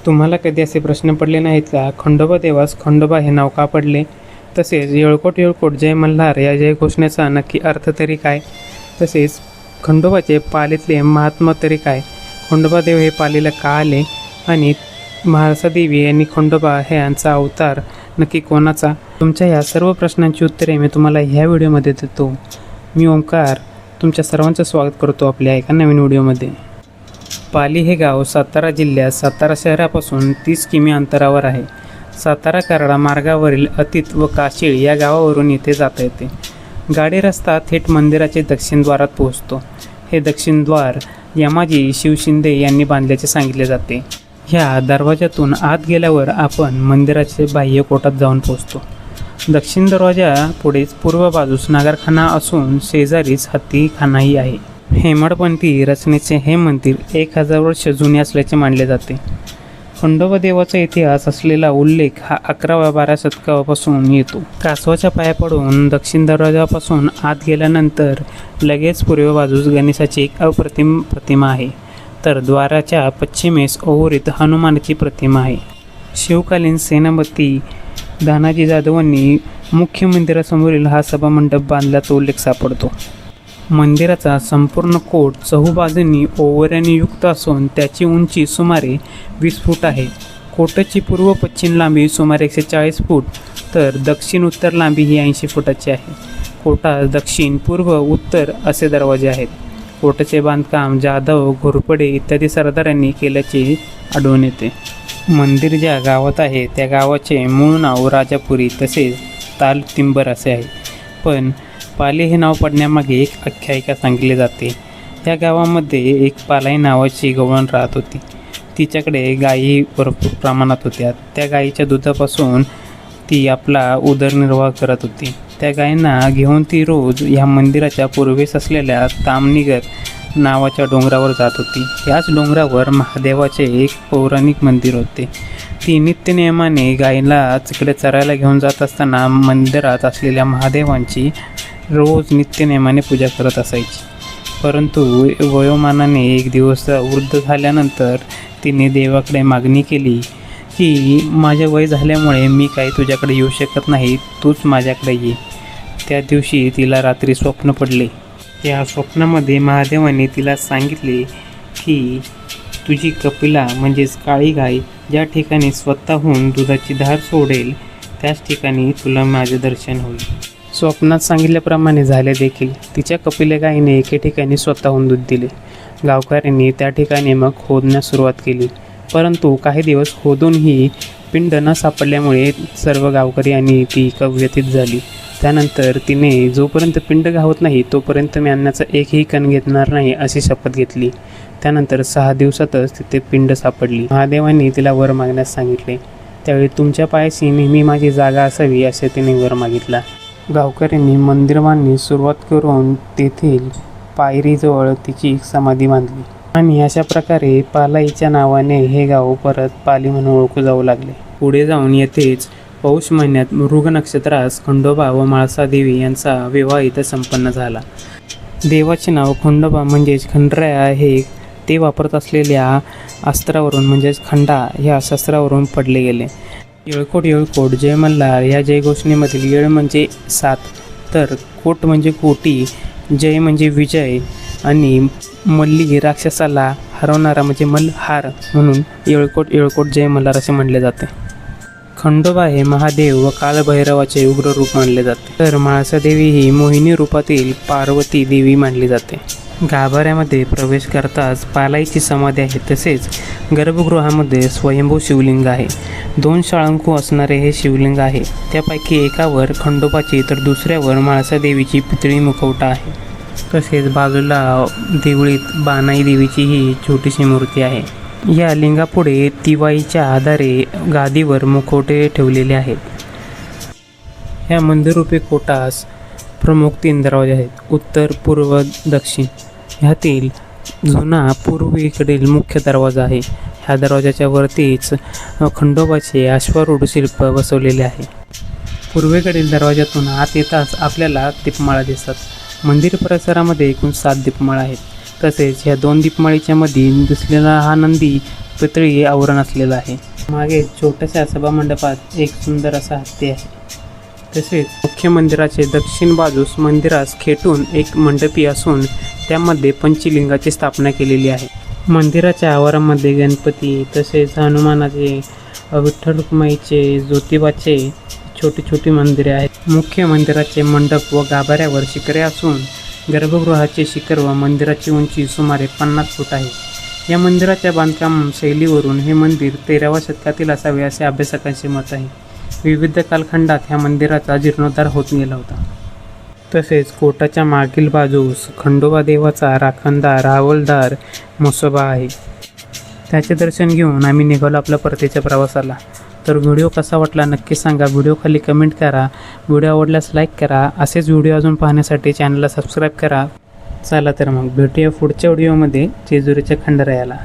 तुम्हाला कधी असे प्रश्न पडले नाहीत का, खंडोबा देवास खंडोबा हे नाव का पडले? तसेच येळकोट येळकोट जय मल्हार या जय घोषणेचा नक्की अर्थ तरी काय? तसेच खंडोबाचे पालीतले महात्मा तरी काय? खंडोबा देव हे पालीला का आले आणि म्हाळसादेवी आणि खंडोबा हे यांचा अवतार नक्की कोणाचा? तुमच्या या सर्व प्रश्नांची उत्तरे मी तुम्हाला ह्या व्हिडिओमध्ये देतो. मी ओंकार तुमच्या सर्वांचं स्वागत करतो आपल्या एका नवीन व्हिडिओमध्ये. पाली हे गाव सातारा जिल्ह्यात सातारा शहरापासून 30 किमी अंतरावर आहे. सातारा कराडा मार्गावरील अतीत व काशीळ या गावावरून येथे जाता येते. गाडी रस्ता थेट मंदिराचे दक्षिण द्वारात पोहोचतो. हे दक्षिण द्वार यमाजी शिवशिंदे यांनी बांधल्याचे सांगितले जाते. ह्या दरवाजातून आत गेल्यावर आपण मंदिराचे बाह्य कोटात जाऊन पोहोचतो. दक्षिण दरवाजा पुढेच पूर्व बाजूस नागरखाना असून शेजारीच हत्तीखानाही आहे. हेमाडपंथी रचनेचे हे मंदिर 1000 वर्ष जुने असल्याचे मानले जाते. खंडोबा देवाचा इतिहास असलेला उल्लेख हा 11व्या-12व्या शतकापासून येतो. कासवाच्या पाया पडून दक्षिण दरवाजापासून आत गेल्यानंतर लगेच पूर्व बाजूस गणेशाची एक अप्रतिम प्रतिमा आहे, तर द्वाराच्या पश्चिमेस ओवरीत हनुमानाची प्रतिमा आहे. शिवकालीन सेनापती दानाजी जाधवांनी मुख्य मंदिरासमोरील हा सभामंडप बांधल्याचा उल्लेख सापडतो. मंदिराचा संपूर्ण कोट चहूबाजूंनी ओवऱ्याने युक्त असून त्याची उंची सुमारे 20 फूट आहे. कोटाची पूर्व पश्चिम लांबी सुमारे 140 फूट तर दक्षिण उत्तर लांबी ही 80 फुटाची आहे. कोटात दक्षिण पूर्व उत्तर असे दरवाजे आहेत. कोटाचे बांधकाम जाधव घोरपडे इत्यादी सरदारांनी केल्याचे आढळून येते. मंदिर ज्या गावात आहे त्या गावाचे मूळ नाव राजापुरी तसेच ताल तिंबर असे आहे. पण पाली हे नाव पडण्यामागे एक आख्यायिका सांगितली जाते. या गावामध्ये एक पालाई नावाची गवळण राहत होती. तिच्याकडे गायी भरपूर प्रमाणात होत्या. त्या गायीच्या दुधापासून ती आपला उदरनिर्वाह करत होती. त्या गायींना घेऊन ती रोज ह्या मंदिराच्या पूर्वेस असलेल्या तामनिगर नावाच्या डोंगरावर जात होती. याच डोंगरावर महादेवाचे एक पौराणिक मंदिर होते. ती नित्यनियमाने गायीला तिकडे चरायला घेऊन जात असताना मंदिरात असलेल्या महादेवांची रोज नित्यनेमाने पूजा करत असायची. परंतु वयोमानाने एक दिवस वृद्ध झाल्यानंतर तिने देवाकडे मागणी केली की माझे वय झाल्यामुळे मी काही तुझ्याकडे येऊ शकत नाही, तूच माझ्याकडे ये. त्या दिवशी तिला रात्री स्वप्न पडले. या स्वप्नामध्ये महादेवाने तिला सांगितले की तुझी कपिला म्हणजेच काळी गाय ज्या ठिकाणी स्वतःहून दुधाची धार सोडेल त्याच ठिकाणी तुला माझे दर्शन होईल. स्वप्नात सांगितल्याप्रमाणे झाले देखील. तिच्या कपिले गायीने एके ठिकाणी स्वतःहून दूध दिले. गावकऱ्यांनी त्या ठिकाणी मग खोदण्यास सुरुवात केली. परंतु काही दिवस खोदूनही पिंड न सापडल्यामुळे सर्व गावकरी आणि ती व्यथित झाली. त्यानंतर तिने जोपर्यंत पिंड गावत नाही तोपर्यंत मी अन्नाचा एकही कण घेणार नाही अशी शपथ घेतली. त्यानंतर 6 दिवसातच तिथे पिंड सापडली. महादेवांनी तिला वर मागण्यास सांगितले. त्यावेळी तुमच्या पायाशी नेहमी माझी जागा असावी असे तिने वर मागितला. गावकऱ्यांनी मंदिर बांधणी सुरुवात करून तेथील पायरीजवळ तिची समाधी बांधली आणि अशा प्रकारे पालाईच्या नावाने हे गाव परत पाली म्हणून ओळखू जाऊ लागले. पुढे जाऊन येथेच पौष महिन्यात मृग नक्षत्रास खंडोबा व म्हाळसादेवी यांचा विवाह इथं संपन्न झाला. देवाचे नाव खंडोबा म्हणजेच खंडराया हे ते वापरत असलेल्या अस्त्रावरून म्हणजेच खंडा ह्या शस्त्रावरून पडले गेले. येळकोट येळकोट जय मल्हार या जय घोषणेमधील येळ म्हणजे 7 तर कोट म्हणजे कोटी, जय म्हणजे विजय आणि मल्ली राक्षसाला हरवणारा म्हणजे मल्हार म्हणून येळकोट येळकोट जय मल्हार असे म्हणले जाते. खंडोबा हे महादेव व कालभैरवाचे उग्र रूप मानले जाते, तर म्हाळसादेवी ही मोहिनी रूपातील पार्वती देवी मानली जाते. गाभाऱ्यामध्ये प्रवेश करताच पालाईची समाधी आहे. तसेच गर्भगृहामध्ये स्वयंभू शिवलिंग आहे. 2 शाळंकू असणारे हे शिवलिंग आहे. त्यापैकी एकावर खंडोबाची तर दुसऱ्यावर म्हाळसादेवीची पितळी मुखवटा आहे. तसेच बाजूला देवळीत बानाई देवीची ही छोटीशी मूर्ती आहे. या लिंगापुढे तिवाईच्या आधारे गादीवर मुखवटे ठेवलेले आहेत. ह्या मंदिररूपी कोटास प्रमुख 3 दरवाजे आहेत, उत्तर पूर्व दक्षिण. ह्यातील जुना पूर्वेकडील मुख्य दरवाजा आहे. ह्या दरवाजाच्या वरतीच खंडोबाचे अश्वारूढ शिल्प बसवलेले आहे. पूर्वेकडील दरवाजातून आत येताच आपल्याला दीपमाळा दिसतात. मंदिर परिसरामध्ये एकूण 7 दीपमाळा आहेत. तसेच ह्या 2 दीपमाळीच्या मध्ये दिसलेला हा नंदी पितळी आवरण असलेलं आहे. मागे छोट्याशा सभामंडपात एक सुंदर असा हत्ती आहे. तसेच मुख्य मंदिराचे दक्षिण बाजूस मंदिरास खेटून एक मंडपी असून त्यामध्ये पंचलिंगाची स्थापना केलेली आहे. मंदिराच्या आवारामध्ये गणपती तसेच हनुमानाचे, विठ्ठल रुक्माईचे, ज्योतिबाचे छोटी छोटी मंदिरे आहेत. मुख्य मंदिराचे मंडप व गाभाऱ्यावर शिखरे असून गर्भगृहाचे शिखर व मंदिराची उंची सुमारे 50 फूट आहे. या मंदिराच्या बांधकाम शैलीवरून हे मंदिर 13व्या शतकातील असावे असे अभ्यासकांचे मत आहे. विविध कालखंडात ह्या मंदिराचा जीर्णोद्धार होत गेला होता. तसेच कोटाच्या मागील बाजूस खंडोबा देवाचा राखणदार हवालदार म्हसोबा आहे. त्याचे दर्शन घेऊन आम्ही निघालो आपल्या परतीच्या प्रवासाला. तर व्हिडिओ कसा वाटला नक्की सांगा. व्हिडिओ खाली कमेंट करा. व्हिडिओ आवडल्यास लाईक करा. असेच व्हिडिओ अजून पाहण्यासाठी चॅनलला सबस्क्राईब करा. चला तर मग भेटूया पुढच्या व्हिडिओमध्ये जेजुरीच्या खंडोबाला.